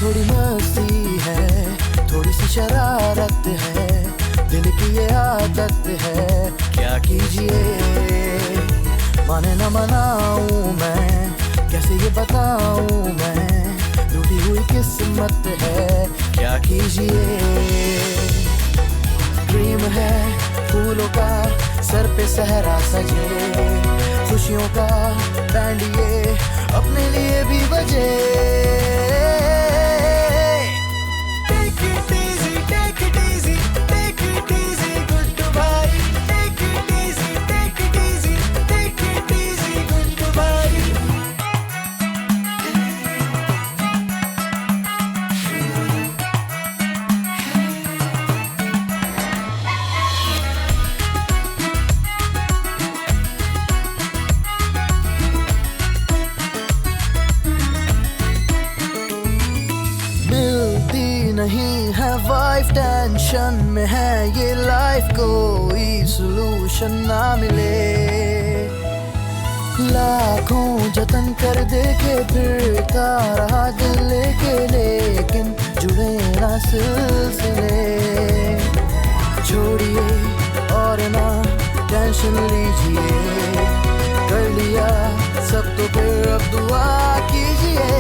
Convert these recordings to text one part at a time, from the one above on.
थोड़ी मस्ती है, थोड़ी सी शरारत है, दिल की ये आदत है, क्या कीजिए माने न मनाऊं मैं, कैसे ये बताऊं मैं, रूठी हुई किस्मत है, क्या कीजिए। ड्रीम है फूलों का सर पे सहरा सजे, खुशियों का बैंड ये अपने लिए भी बजे। Take it easy, take it easy, take it easy, goodbye. Take it easy, take it easy, take it easy, goodbye. नहीं है वाइफ, टेंशन में है ये लाइफ, कोई सॉल्यूशन ना मिले। लाखों जतन कर देखे फिरता रहा दिल लेके, लेकिन जुड़े ना सिलसिले। छोड़िए और ना टेंशन लीजिए, कर लिया सब तो फिर अब दुआ कीजिए।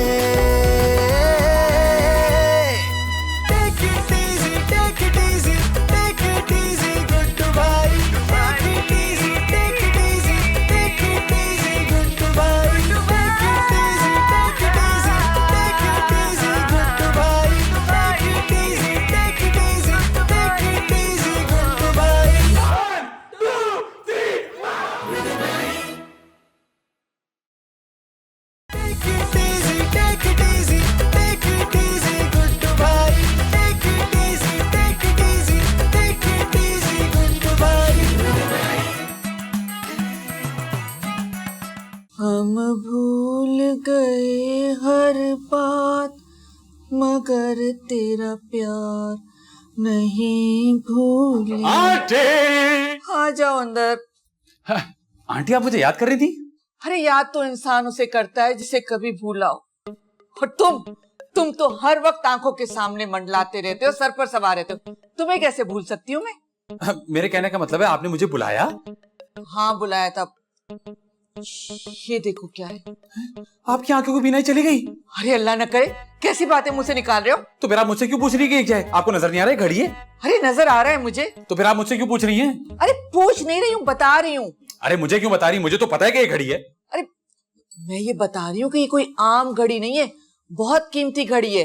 हम भूल गए हर बात, मगर तेरा प्यार नहीं भूले। आंटी! आ जाओ अंदर। आंटी, आप मुझे याद कर रही थी? अरे याद तो इंसान उसे करता है जिसे कभी भूला हो। और तुम तो हर वक्त आंखों के सामने मंडलाते रहते हो, सर पर सवार रहते हो। तुम्हें कैसे भूल सकती हूँ मैं? मेरे कहने का मतलब है आपने मुझे बुलाया? हाँ बुलाया था। ये देखो क्या है। आपकी आंखों को बीनाई चली गई? अरे अल्लाह न करे, कैसी बातें मुझसे निकाल रहे हो? तो फिर आप मुझसे क्यों पूछ रही है क्या है? आपको नजर नहीं आ रहा है घड़ी है? अरे नजर आ रहा है मुझे। तो फिर आप मुझसे क्यों पूछ रही हैं? अरे पूछ नहीं रही हूँ, बता रही हूँ। अरे मुझे क्यों बता रही? मुझे तो पता है कि ये घड़ी है। अरे मैं ये बता रही हूँ कि ये कोई आम घड़ी नहीं है, बहुत कीमती घड़ी है।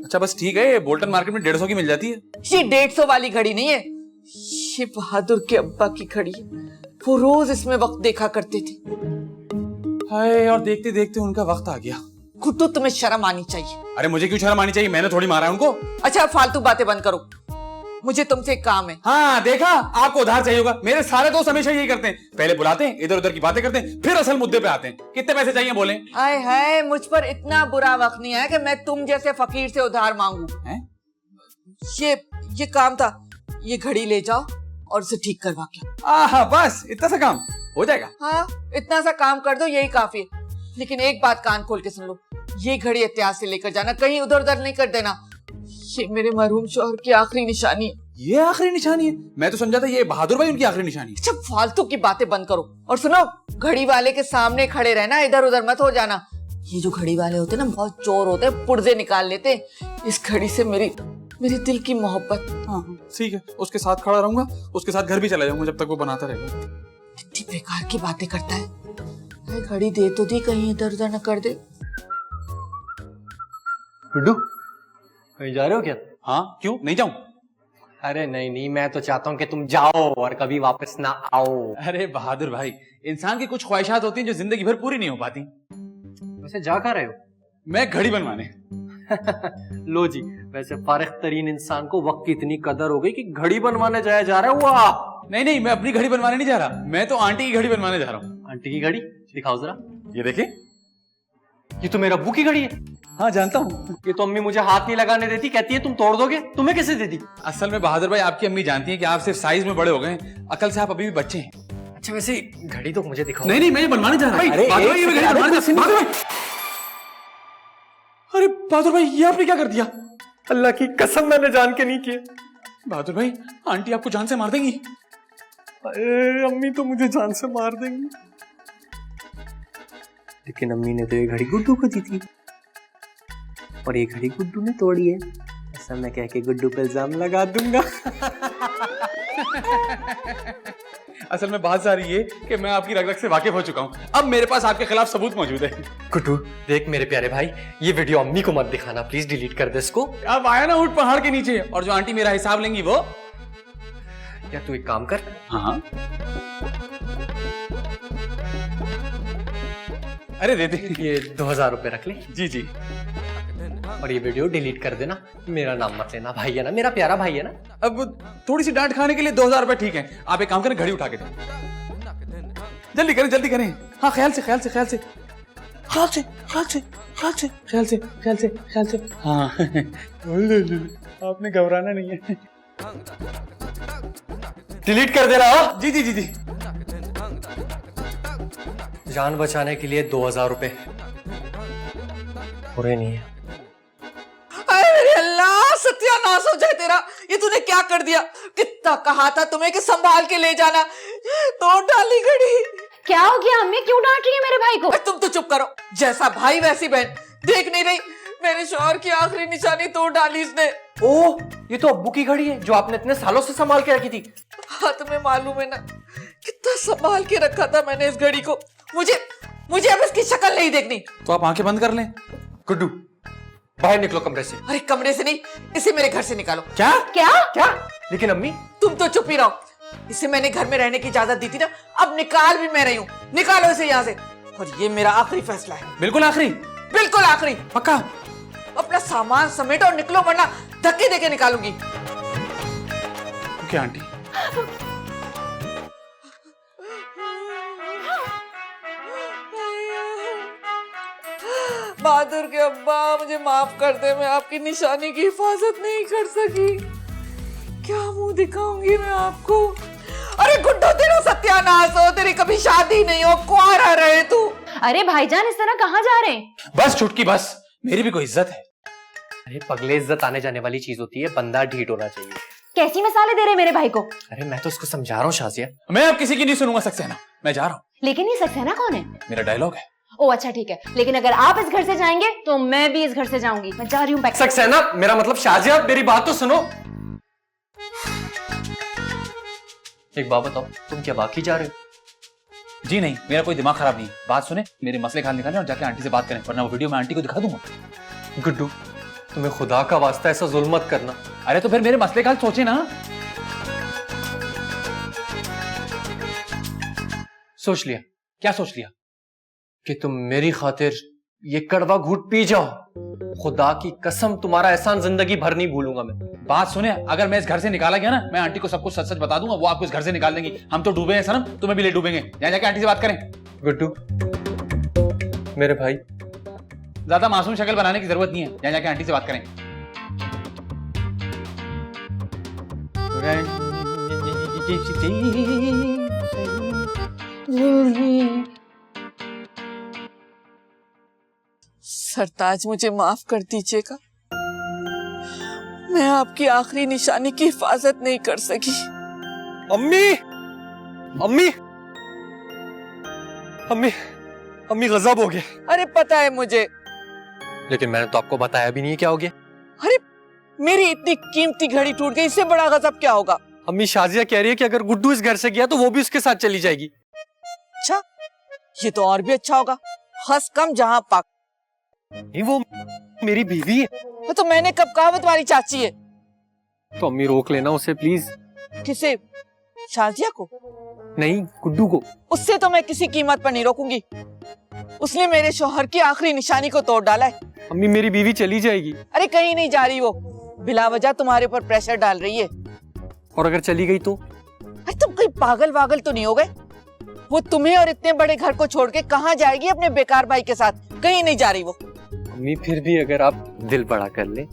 अच्छा बस ठीक है, ये बोल्टन मार्केट में 150 की मिल जाती है। ये 150 वाली घड़ी नहीं है, ये बहादुर के अब्बा की घड़ी है। वो रोज इसमें वक्त देखा करते थे। हाय, और देखते देखते उनका वक्त आ गया। खुद तो तुम्हें शर्म आनी चाहिए। अरे मुझे क्यों शर्म आनी चाहिए? मैंने थोड़ी मारा है उनको। अच्छा फालतू बातें बंद करो, मुझे तुमसे एक काम है। हाँ देखा, आपको उधार चाहिए होगा। मेरे सारे दोस्त हमेशा यही करते हैं, पहले बुलाते हैं, इधर उधर की बातें करते हैं, फिर असल मुद्दे पे आते हैं। कितने पैसे चाहिए बोले? आए हाय, मुझ पर इतना बुरा वक्त नहीं है कि मैं तुम जैसे फकीर से उधार मांगू। ये काम था, ये घड़ी ले जाओ और उसे ठीक करवा के। बस इतना सा काम हो जाएगा? हाँ इतना सा काम कर दो, यही काफी है। लेकिन एक बात कान खोल के सुन लो, ये घड़ी एहतियात से लेकर जाना, कहीं उधर उधर नहीं कर देना। ये मेरे मरहूम शौहर की आखिरी निशानी है। ये आखिरी निशानी है? मैं तो समझा था ये बहादुर भाई उनकी आखिरी निशानी है। अच्छा फालतू की बातें बंद करो और सुनो, घड़ी वाले के सामने खड़े रहना, इधर उधर मत हो जाना। ये जो घड़ी वाले होते हैं ना, बहुत चोर होते हैं, पुर्जे निकाल लेते हैं। इस घड़ी से मेरी दिल की मोहब्बत। हाँ ठीक है, उसके साथ खड़ा रहूंगा, उसके साथ घर भी चला जाऊंगा जब तक वो बनाता रहेगा। कितनी बेकार की बातें करता है। घड़ी दे तो दी, कहीं इधर उधर न कर दे। गुड्डू, कहीं जा रहे हो क्या? हाँ क्यों, नहीं जाऊं? अरे नहीं, मैं तो चाहता हूँ कि तुम जाओ और कभी वापस ना आओ। अरे बहादुर भाई, इंसान की कुछ ख्वाहिशात होती हैं जो जिंदगी भर पूरी नहीं हो पाती। वैसे जा कहाँ रहे हो? मैं घड़ी बनवाने। लो जी, वैसे फारिग तरीन इंसान को वक्त की इतनी कदर हो गई कि घड़ी बनवाने जा रहा है। वाह! नहीं, मैं अपनी घड़ी बनवाने नहीं जा रहा, मैं तो आंटी की घड़ी बनवाने जा रहा हूँ। आंटी की घड़ी दिखाओ जरा। ये देखिए, ये तो मेरा अब्बू की घड़ी है। हाँ जानता हूँ। ये तो अम्मी मुझे हाथ नहीं लगाने देती, कहती है तुम तोड़ दोगे। तुम्हें कैसे दे दी? असल में बहादुर भाई, आपकी अम्मी जानती है कि आप सिर्फ साइज में बड़े हो गए, अकल से आप अभी भी बच्चे हैं। अच्छा वैसे घड़ी तो मुझे दिखाओ। नहीं, मैं ये बनवाने जा रहा हूँ। बहादुर भाई ये आपने क्या कर दिया? अल्लाह की कसम मैंने जान के नहीं किया। बहादुर भाई आंटी आपको जान से मार देंगी। अरे अम्मी तो मुझे जान से मार देंगी। लेकिन अम्मी ने तो ये घड़ी गुड्डू को दी थी और ये घड़ी गुड्डू ने तोड़ी है। ऐसा मैं कह के गुड्डू पे इल्जाम लगा दूंगा। असल में बात सारी ये कि मैं आपकी रग रग से वाकिफ हो चुका हूँ। अब मेरे पास आपके खिलाफ सबूत मौजूद है। गुड्डू देख मेरे प्यारे भाई, ये वीडियो अम्मी को मत दिखाना प्लीज, डिलीट कर दे इसको। अब आया ना ऊंट पहाड़ के नीचे, और जो आंटी मेरा हिसाब लेंगी वो। या तू एक काम कर, हाँ अरे दे दे। ये 2000 रुपए रख ले। जी जी। और ये वीडियो डिलीट कर देना, मेरा नाम मत लेना, भाई है ना, मेरा प्यारा भाई है ना। अब थोड़ी सी डांट खाने के लिए 2000 रुपए ठीक है। आप एक काम करें, घड़ी उठा के दें। जल्दी करें जल्दी करें। हाँ ख्याल से ख्याल से ख्याल से ख्याल से ख्याल से ख्याल से ख्याल से ख्याल से ख्याल से। हाँ आपने घबराना नहीं है। डिलीट कर दे रहा हो? जी जी जी जी। जान बचाने के लिए 2000 रुपए पूरे नहीं है। अरे अल्लाह, सत्यानाश हो जाए तेरा। ये तूने क्या कर दिया? कितना कहा था तुम्हें कि संभाल के ले जाना, तो डाली घड़ी। क्या हो गया अम्मी, क्यों डांट रही है मेरे भाई को? तुम तो चुप करो। जैसा भाई वैसी बहन। देख नहीं रही मेरे शौहर की आखिरी निशानी तोड़ डाली इसने। ओह, ये तो अब्बू की घड़ी है जो आपने इतने सालों से संभाल के रखी थी। हाँ तुम्हें मालूम है ना कितना संभाल के रखा था मैंने इस घड़ी को। मुझे अब इसकी शक्ल नहीं देखनी। तो आप आंखें बंद कर लें। गुड्डू बाहर निकलो कमरे से। अरे कमरे से नहीं, इसे मेरे घर से निकालो। क्या क्या? क्या? लेकिन अम्मी तुम तो चुप ही रहो। इसे मैंने घर में रहने की इजाजत दी थी ना, अब निकाल भी मैं रही हूँ। निकालो इसे यहाँ से। और ये मेरा आखिरी फैसला है। बिल्कुल आखिरी? बिल्कुल आखिरी। पक्का? अपना सामान समेटो और निकलो, वरना धक्के देके निकालूंगी। Okay aunty. बहादुर के अब्बा, मुझे माफ कर दे, मैं आपकी निशानी की हिफाजत नहीं कर सकी। क्या मुंह दिखाऊंगी मैं आपको? अरे गुड्डो तेरा सत्यानाश हो, तेरी कभी शादी नहीं हो, कुंवारा रहे तू। अरे भाईजान इस तरह कहाँ जा रहे हैं? बस छुटकी बस, मेरी भी कोई इज्जत है। अरे पगले, इज्जत आने जाने वाली चीज होती है, बंदा ढीठ होना चाहिए। कैसी मिसालें दे रहे मेरे भाई को? अरे मैं तो उसको समझा रहा हूँ शाजिया। मैं अब किसी की नहीं सुनूंगा सक्सेना, मैं जा रहा हूँ। लेकिन ये सक्सेना कौन है? मेरा डायलॉग है। ओ अच्छा ठीक है, लेकिन अगर आप इस घर से जाएंगे तो मैं भी इस घर से जाऊंगी। मैं जा रही हूँ बैक। सक्सेना, मेरा मतलब शाजिया, मेरी बात तो सुनो। एक बात बताओ, तुम क्या बाकी जा रहे हो? जी नहीं, मेरा कोई दिमाग खराब नहीं। बात सुने, मेरे मसले खाल निकालें और जाके आंटी से बात करें, वरना वो वीडियो मैं आंटी को दिखा दूंगा। गुड्डू तुम्हें खुदा का वास्ता ऐसा जुल्म मत करना। अरे तो फिर मेरे मसले खाल सोचे ना। सोच लिया? क्या सोच लिया? कि तुम मेरी खातिर ये कड़वा घूट पी जाओ। खुदा की कसम तुम्हारा एहसान जिंदगी भर नहीं भूलूंगा मैं। बात सुने, अगर मैं इस घर से निकाला गया ना, मैं आंटी को सब कुछ सच सच बता दूंगा, वो आपको इस घर से निकाल देंगी। हम तो डूबे हैं सनम, तुम्हें भी ले डूबेंगे। यहाँ जाके आंटी से बात करें। गुड्डू मेरे भाई, ज्यादा मासूम शक्ल बनाने की जरूरत नहीं है, यहाँ जाके आंटी से बात करें। सरताज, मुझे माफ कर दीजिएगा, मैं आपकी आखिरी निशानी की हिफाजत नहीं कर सकी। अम्मी अम्मी अम्मी अम्मी गजब हो गया। अरे पता है मुझे, लेकिन मैंने तो आपको बताया भी नहीं क्या हो गया। अरे मेरी इतनी कीमती घड़ी टूट गई, इससे बड़ा गजब क्या होगा? अम्मी शाजिया कह रही है कि अगर गुड्डू इस घर से गया तो वो भी उसके साथ चली जाएगी। अच्छा, ये तो और भी अच्छा होगा। हंस कम जहां पाक। नहीं, वो मेरी बीवी है। तो मैंने कब कहा वो तुम्हारी चाची है? तो अम्मी रोक लेना उसे प्लीज। किसे? शाजिया को? नहीं, गुड्डू को। उससे तो मैं किसी कीमत पर नहीं रोकूंगी। उसने मेरे शौहर की आखिरी निशानी को तोड़ डाला है। अम्मी मेरी बीवी चली जाएगी। अरे कहीं नहीं जा रही वो, बिला वजह तुम्हारे ऊपर प्रेशर डाल रही है। और अगर चली गई तो? अरे तुम कोई पागल वागल तो नहीं हो गए? वो तुम्हें और इतने बड़े घर को छोड़ के कहाँ जाएगी अपने बेकार भाई के साथ? कहीं नहीं जा रही वो। अम्मी फिर भी अगर आप दिल बड़ा कर ले,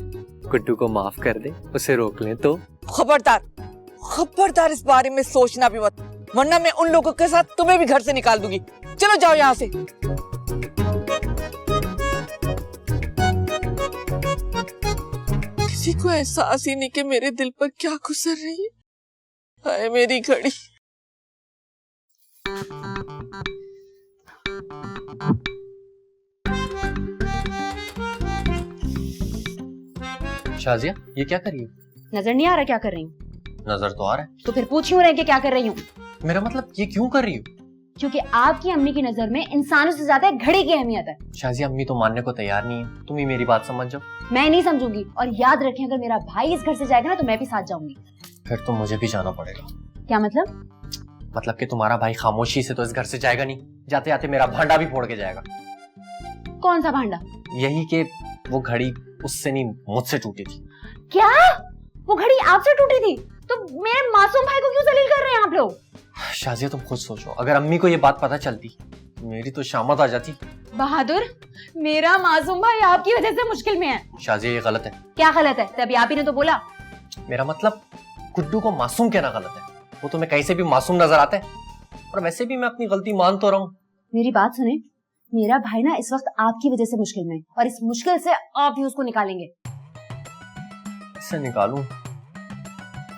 गुड्डू को माफ कर दे, उसे रोक लें तो? खबरदार, खबरदार इस बारे में सोचना भी मत, वरना मैं उन लोगों के साथ तुम्हें भी घर से निकाल दूंगी। चलो जाओ यहाँ से। किसी को एहसास ही नहीं कि मेरे दिल पर क्या गुजर रही है। हाय मेरी घड़ी। शाजिया, ये क्या कर रही हो? नजर नहीं आ रहा क्या कर रही हूँ? नजर तो आ रहा तो फिर पूछ क्यों रहे कि क्या कर रही हूँ? है। मेरा मतलब ये क्यों कर रही हो? क्योंकि आपकी अम्मी की नजर में इंसानों से ज्यादा घड़ी की अहमियत है। शाजिया, अम्मी तो मानने को तैयार नहीं है, तुम ही मेरी बात समझ जाओ। मैं नहीं समझूंगी, और याद रखें अगर मेरा भाई इस घर से जाएगा ना तो मैं भी साथ जाऊंगी। फिर तो मुझे भी जाना पड़ेगा। क्या मतलब? मतलब कि तुम्हारा भाई खामोशी से तो इस घर से जाएगा नहीं, जाते जाते मेरा भांडा भी फोड़ के जाएगा। कौन सा भांडा? यही कि वो घड़ी उससे नहीं मुझसे टूटी थी। क्या? वो घड़ी आपसे टूटी थी? तो मेरे मासूम भाई को क्यों जलील कर रहे हैं आप लोग? शाजिया, तुम खुद सोचो, अगर अम्मी को ये बात पता चलती मेरी तो शामत आ जाती। बहादुर, मेरा मासूम भाई आपकी वजह से मुश्किल में है। शाजिया, ये गलत है। क्या गलत है? तभी आप ही ने तो बोला। मेरा मतलब गुड्डू को मासूम कहना गलत है। वो तुम्हें कहीं से भी मासूम नजर आता है, और वैसे भी मैं अपनी गलती मान तो रहा हूँ। मेरी बात सुने, मेरा भाई ना इस वक्त आपकी वजह से मुश्किल में है, और इस मुश्किल से आप ही उसको निकालेंगे। इससे निकालूं?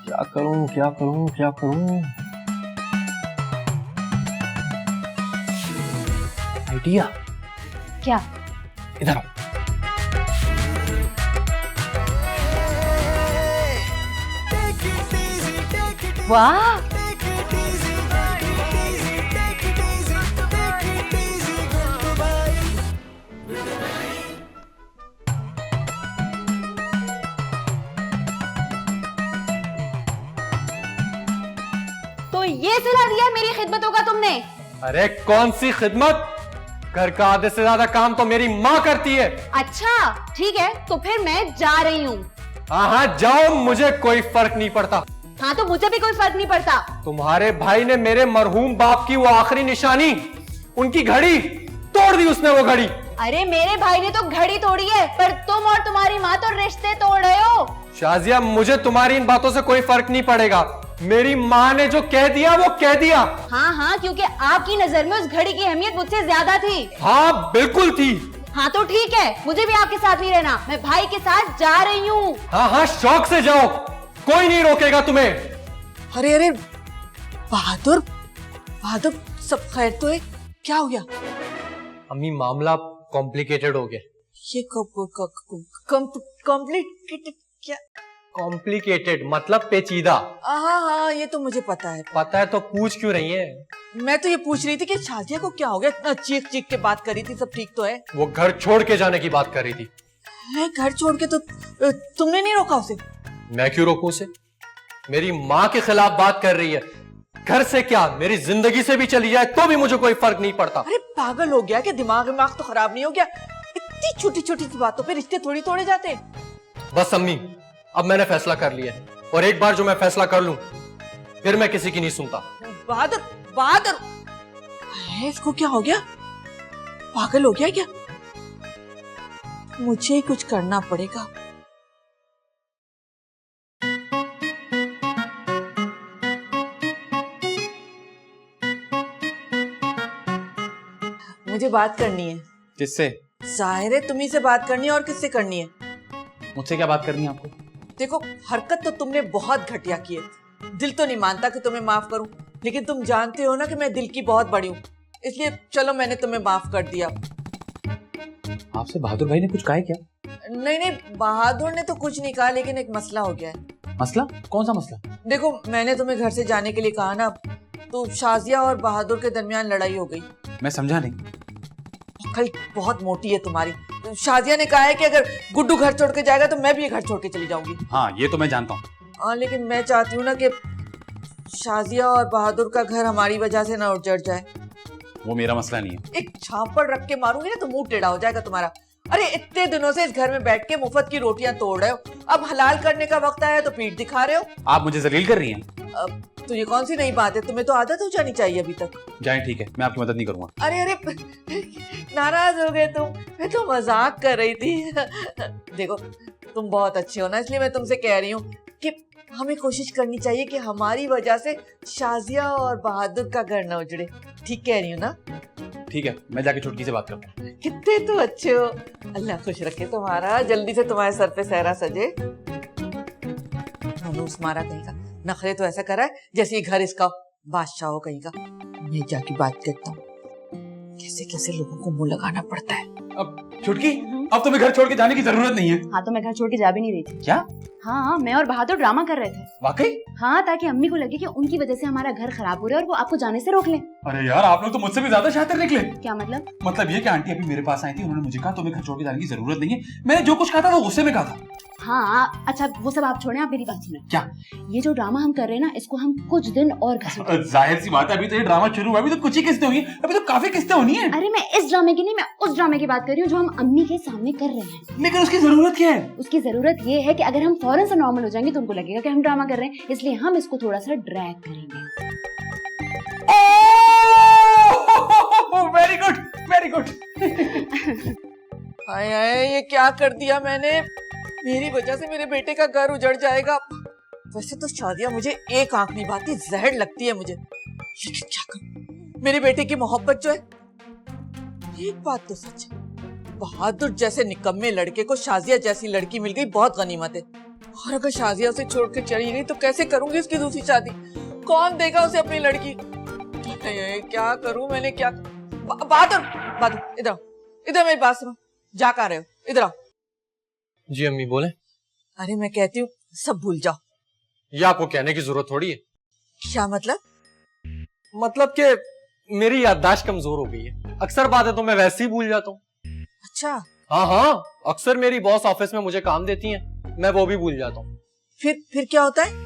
क्या करूं क्या करूं क्या करूं? आइडिया। क्या? इधर आओ। वाह, तो ये सलाह दिया मेरी खिदमतों का तुमने? अरे कौन सी खिदमत? घर का आधे से ज्यादा काम तो मेरी माँ करती है। अच्छा ठीक है, तो फिर मैं जा रही हूँ। हाँ हाँ जाओ, मुझे कोई फर्क नहीं पड़ता। हाँ तो मुझे भी कोई फर्क नहीं पड़ता। तुम्हारे भाई ने मेरे मरहूम बाप की वो आखिरी निशानी, उनकी घड़ी तोड़ दी उसने। वो घड़ी। अरे मेरे भाई ने तो घड़ी तोड़ी है, पर तुम और तुम्हारी माँ तो रिश्ते तोड़ रहे हो। शाजिया, मुझे तुम्हारी इन बातों से कोई फर्क नहीं पड़ेगा। मेरी माँ ने जो कह दिया वो कह दिया। हाँ हाँ, क्योंकि आपकी नजर में उस घड़ी की अहमियत मुझसे ज्यादा थी। हाँ बिल्कुल थी। हाँ तो ठीक है, मुझे भी आपके साथ नहीं रहना, मैं भाई के साथ जा रही हूँ। हाँ हाँ शौक से जाओ, कोई नहीं रोकेगा तुम्हें। अरे अरे बहादुर, बहादुर सब खैर तो है? क्या हो गया? अम्मी, मामला कॉम्प्लिकेटेड हो गया। ये कॉम्प्लिकेटेड क्या? कॉम्प्लिकेटेड मतलब पेचीदा। हाँ हाँ, ये तो मुझे पता है। पता है तो पूछ क्यों रही है? मैं तो ये पूछ रही थी कि शाजिया को क्या हो गया, इतना चीख चीख के बात कर रही थी। सब ठीक तो है? वो घर छोड़ के जाने की बात कर रही थी। है घर छोड़ के? तो तुमने नहीं रोका उसे? मैं क्यों रोकूं उसे? मेरी माँ के खिलाफ बात कर रही है। घर से क्या, मेरी जिंदगी से भी चली जाए तो भी मुझे कोई फर्क नहीं पड़ता। अरे पागल हो गया कि? दिमाग तो खराब नहीं हो गया? इतनी छोटी छोटी सी बातों पे रिश्ते थोड़ी तोड़े जाते हैं। बस अम्मी, अब मैंने फैसला कर लिया है, और एक बार जो मैं फैसला कर लूं फिर मैं किसी की नहीं सुनता। बहादुर, बहादुर, इसको क्या हो गया? पागल हो गया क्या? मुझे ही कुछ करना पड़ेगा। मुझे बात करनी है। किससे? जाहिर है तुम्ही से बात करनी है, और किससे करनी है? मुझसे क्या बात करनी है आपको? देखो, हरकत तो तुमने बहुत घटिया की है। दिल तो नहीं मानता कि तुम्हें माफ करूं, लेकिन तुम जानते हो ना कि मैं दिल की बहुत बड़ी हूँ, इसलिए चलो मैंने तुम्हें माफ कर दिया। आपसे बहादुर भाई ने कुछ कहा है क्या? नहीं नहीं, बहादुर ने तो कुछ नहीं कहा, लेकिन एक मसला हो गया है। मसला? कौन सा मसला? देखो, मैंने तुम्हें घर से जाने के लिए कहा ना, तो शाजिया और बहादुर के दरमियान लड़ाई हो गई। मैं समझा नहीं। अकल बहुत मोटी है तुम्हारी। शाजिया ने कहा है कि अगर गुड्डू घर छोड़ के जाएगा तो मैं भी ये घर छोड़ के चली जाऊंगी। हाँ ये तो मैं जानता हूँ। हाँ, लेकिन मैं चाहती हूँ ना कि शाजिया और बहादुर का घर हमारी वजह से ना उजड़ जाए। वो मेरा मसला नहीं है। एक छापड़ रख के मारूंगी ना तो मुंह टेढ़ा हो जाएगा तुम्हारा। अरे इतने दिनों से इस घर में बैठ के मुफ्त की रोटियां तोड़ रहे हो, अब हलाल करने का वक्त आया तो पीठ दिखा रहे हो। आप मुझे जलील कर रही हैं। अब तो ये कौन सी नई बात है? तुम्हें तो आदत हो जानी चाहिए अभी तक। जाएं, ठीक है, मैं आपकी मदद नहीं करूंगा। अरे अरे, नाराज हो गए तुम? मैं तो मजाक कर रही थी। देखो, तुम बहुत अच्छे हो ना, इसलिए मैं तुमसे कह रही हूँ कि हमें कोशिश करनी चाहिए कि हमारी वजह से शाजिया और बहादुर का घर न उजड़े। ठीक कह रही हूँ ना? ठीक है, मैं जाके छुटकी से बात करता हूँ। कितने तो अच्छे हो। अल्लाह खुश रखे तुम्हारा, जल्दी से तुम्हारे सर पे सहरा सजे। फनूस मारा कहीं का, नखरे तो ऐसा कर रहा है जैसे ये घर इसका बादशाह हो कहीं का। मैं जाके बात करता हूँ, कैसे कैसे लोगों को मुंह लगाना पड़ता है। अब छुटकी, अब तुम्हें घर छोड़ के जाने की जरूरत नहीं है। हाँ, तो मैं घर छोड़ के जा भी नहीं रही थी। क्या? हाँ, मैं और बहादुर ड्रामा कर रहे थे। वाकई? हाँ, ताकि अम्मी को लगे कि उनकी वजह से हमारा घर खराब हो रहा है और वो आपको जाने से रोक ले। अरे यार, आप लोग तो मुझसे भी ज्यादा शातिर निकले। क्या मतलब? मतलब ये कि आंटी अभी मेरे पास आई थी, उन्होंने मुझे कहा तुम्हें घर छोड़ के जाने की जरूरत नहीं है। मैंने जो कुछ कहा था वो गुस्से में कहा था। हाँ, अच्छा वो सब आप छोड़ें, आप मेरी बात सुने। क्या? ये जो ड्रामा हम कर रहे हैं ना, इसको हम कुछ दिन और घसीटेंगे। जाहिर सी बात है, अभी तो ये ड्रामा शुरू हुआ, अभी तो कुछ ही किस्तें हुई हैं, अभी तो काफी किस्तें होनी है। अरे मैं इस ड्रामे की नहीं, मैं उस ड्रामे की बात कर रही हूँ जो हम अम्मी के सामने कर रहे हैं। लेकिन उसकी जरूरत क्या है? उसकी जरूरत ये है कि अगर हम फौरन से नॉर्मल हो जाएंगे तो उनको लगेगा कि हम ड्रामा कर रहे हैं, इसलिए हम इसको थोड़ा सा ड्रैग करेंगे। Very good, very good. हाय हाय, ये क्या कर दिया मैंने, मेरी वजह से मेरे बेटे का घर उजड़ जाएगा। वैसे तो शादियां मुझे एक आंख नहीं भाती, जहर लगती है मुझे, लेकिन क्या करूं, मेरे बेटे की मोहब्बत जो है। एक बात तो सच है, बहादुर जैसे निकम्मे लड़के को शाजिया जैसी लड़की मिल गई, बहुत गनीमत है। और अगर शाजिया उसे छोड़ के चली गई तो कैसे करूंगी उसकी दूसरी शादी, कौन देगा उसे अपनी लड़की। क्या करूं मैंने, क्या। बहादुर, बहादुर इधर आओ, इधर मेरी बात सुनो, जा कहाँ रहे हो, इधर आओ। जी अम्मी बोले। अरे मैं कहती हूँ सब भूल जाओ। ये आपको कहने की जरूरत थोड़ी है। क्या मतलब? मतलब कि मेरी याददाश्त कमजोर हो गई है, अक्सर बातें तो मैं वैसे ही भूल जाता हूँ। अच्छा, हाँ, अक्सर मेरी बॉस ऑफिस में मुझे काम देती हैं, मैं वो भी भूल जाता हूँ। फिर क्या होता है?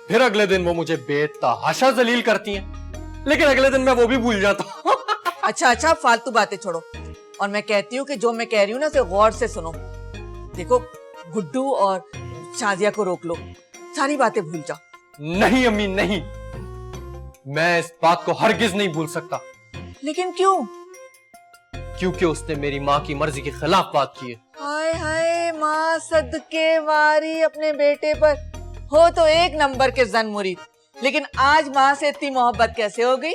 फिर अगले दिन वो मुझे बेतहाशा जलील करती हैं, लेकिन अगले दिन मैं वो भी भूल जाता हूँ। अच्छा, फालतू बातें छोड़ो, और मैं कहती हूँ कि जो मैं कह रही हूँ ना उसे गौर से सुनो। देखो, गुड्डू और शादिया को रोक लो, सारी बातें भूल जाओ। नहीं अम्मी नहीं, मैं इस बात को हरगिज नहीं भूल सकता। लेकिन क्यों? क्योंकि उसने मेरी माँ की मर्जी के खिलाफ बात की है। हाय हाय, माँ सदके वारी अपने बेटे पर। हो तो एक नंबर के जन मुरीद, लेकिन आज माँ से इतनी मोहब्बत कैसे हो गई?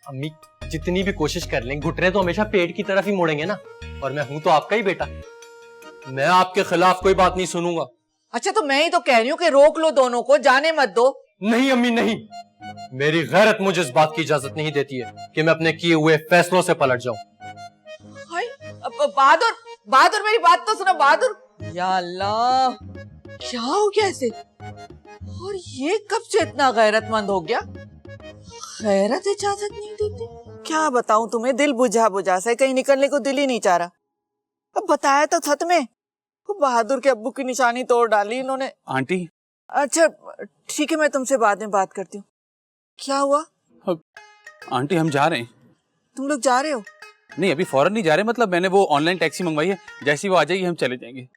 अम्मी जितनी भी कोशिश कर लें, घुटने तो हमेशा पेट की तरफ ही मुड़ेंगे ना, और मैं हूं तो आपका ही बेटा, मैं आपके खिलाफ कोई बात नहीं सुनूंगा। अच्छा, तो मैं ही तो कह रही हूँ कि रोक लो दोनों को, जाने मत दो। नहीं अम्मी नहीं, मेरी गैरत मुझे इस बात की इजाजत नहीं देती है कि मैं अपने किए हुए फैसलों से पलट जाऊं। हाय, बहादुर, बहादुर मेरी बात तो सुनो बहादुर। या अल्लाह, क्या हो गया ऐसे? और ये कब से इतना गैरतमंद हो गया? गैरत इजाजत नहीं देती? क्या बताऊं तुम्हें, दिल बुझा बुझा से कहीं निकलने को दिल ही नहीं चाह रहा। अब बताया तो था तुम्हें, बहादुर के अब्बू की निशानी तोड़ डाली इन्होंने। आंटी। अच्छा ठीक है, मैं तुमसे बाद में बात करती हूँ। क्या हुआ? आंटी हम जा रहे हैं। तुम लोग जा रहे हो? नहीं, अभी फौरन नहीं जा रहे, मतलब मैंने वो ऑनलाइन टैक्सी मंगवाई है, जैसी वो आ जाएगी हम चले जाएंगे।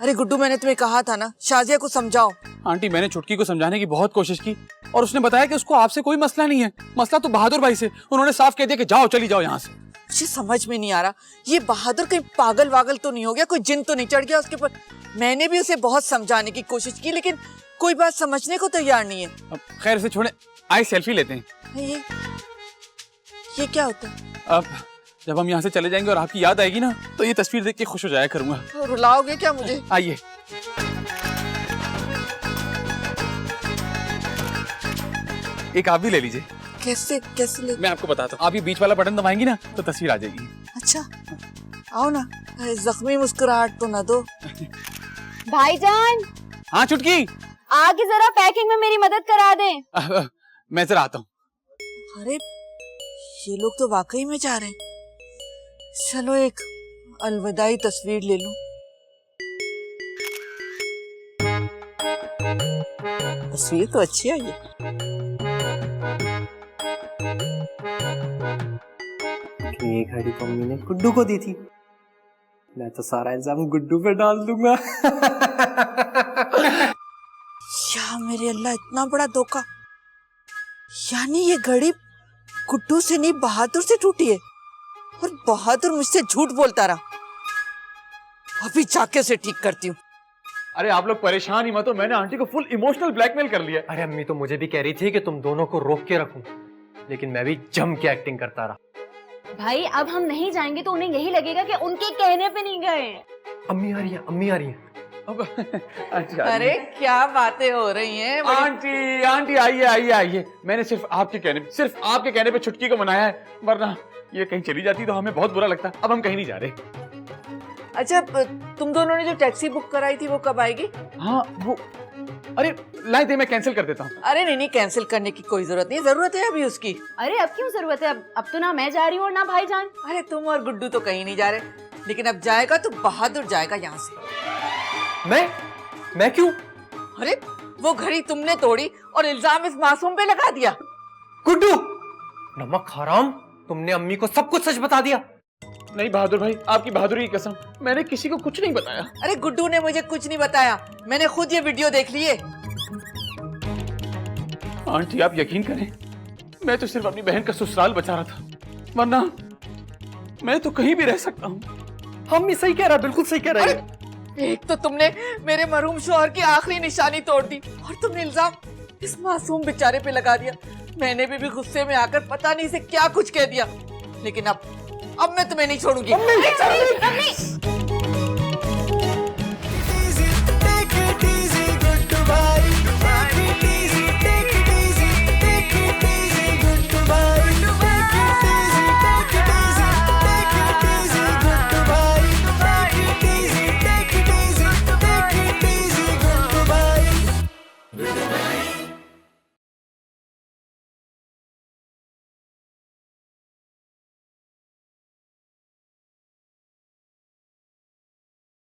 अरे गुड्डू, मैंने तुम्हें कहा था ना, शाजिया को समझाओ। आंटी, मैंने छुटकी को समझाने की बहुत कोशिश की और उसने बताया कि उसको आपसे कोई मसला नहीं है, मसला तो बहादुर भाई से। उन्होंने साफ कह दिया कि जाओ, चली जाओ यहाँ से। मुझे समझ में नहीं आ रहा, ये बहादुर कहीं पागल वागल तो नहीं हो गया, कोई जिन तो नहीं चढ़ गया उसके ऊपर। मैंने भी उसे बहुत समझाने की कोशिश की, लेकिन कोई बात समझने को तैयार नहीं है। अब खैर से छोड़े, आए सेल्फी लेते हैं। ये क्या होता है? अब जब हम यहाँ से चले जाएंगे और आपकी याद आएगी ना, तो ये तस्वीर देख के खुश हो जाया करूंगा। रुलाओगे क्या मुझे? आइए। एक आप भी ले लीजिए। कैसे कैसे ले? मैं आपको बताता हूँ, आप ये बीच वाला बटन दबाएंगी ना तो तस्वीर आ जाएगी। अच्छा आओ ना, जख्मी मुस्कुराहट तो ना दो। भाईजान। हाँ छुटकी, आगे जरा पैकिंग में मेरी मदद करा दें। मैं जरा आता हूँ। अरे ये लोग तो वाकई में जा रहे हैं। चलो एक अलविदाई तस्वीर ले लूं। तस्वीर तो अच्छी है ये। ये घड़ी तो अम्मी ने गुड्डू को दी थी, मैं तो सारा इल्जाम गुड्डू पे डाल दूंगा। या मेरे अल्लाह, इतना बड़ा धोखा। यानी ये घड़ी गुड्डू से नहीं बहादुर से टूटी है, और बहादुर मुझसे झूठ बोलता रहा। अभी जाके से ठीक करती हूँ। अरे आप लोग परेशान ही मत हो, मैंने आंटी को फुल इमोशनल ब्लैकमेल कर लिया। अरे अम्मी तो मुझे भी कह रही थी कि तुम दोनों को रोक के रखूं, लेकिन मैं भी जम के एक्टिंग करता रहा। भाई अब हम नहीं जाएंगे तो उन्हें यही लगेगा कि उनके कहने पे नहीं गए। अम्मी आ रही है, अम्मी आ रही है। अब आंटी अरे क्या बातें हो रही हैं आंटी आंटी आइए आइए आइए, मैंने सिर्फ आपके कहने पे छुटकी को मनाया है, वरना ये कहीं चली जाती तो हमें बहुत बुरा लगता। अब हम कहीं नहीं जा रहे। अच्छा तुम दोनों ने जो टैक्सी बुक कराई थी वो कब आएगी? हाँ वो, अरे लाई दे, मैं कैंसिल कर देता हूँ। अरे नहीं कैंसिल करने की कोई जरूरत नहीं, जरूरत है अभी उसकी। अरे अब क्यों जरूरत है? अब तो ना मैं जा रही हूँ और ना भाईजान। अरे तुम और गुड्डू तो कहीं नहीं जा रहे, लेकिन अब जाएगा तो बहादुर जाएगा यहाँ से। मैं क्यों? अरे वो घड़ी तुमने तोड़ी और इल्जाम इस मासूम पे लगा दिया। गुड्डू, नमक हराम, तुमने अम्मी को सब कुछ सच बता दिया। नहीं बहादुर भाई, आपकी बहादुरी की कसम, मैंने किसी को कुछ नहीं बताया। अरे गुड्डू ने मुझे कुछ नहीं बताया, मैंने खुद ये वीडियो देख ली है। आंटी आप यकीन करें, मैं तो सिर्फ अपनी बहन का ससुराल बचा रहा था, वरना मैं तो कहीं भी रह सकता हूँ। अम्मी सही कह रहा, बिल्कुल सही कह रहा है। एक तो तुमने मेरे मरहूम शौहर की आखिरी निशानी तोड़ दी और तुमने इल्जाम इस मासूम बेचारे पे लगा दिया। मैंने भी गुस्से में आकर पता नहीं से क्या कुछ कह दिया, लेकिन अब मैं तुम्हें नहीं छोड़ूंगी। अम्मी,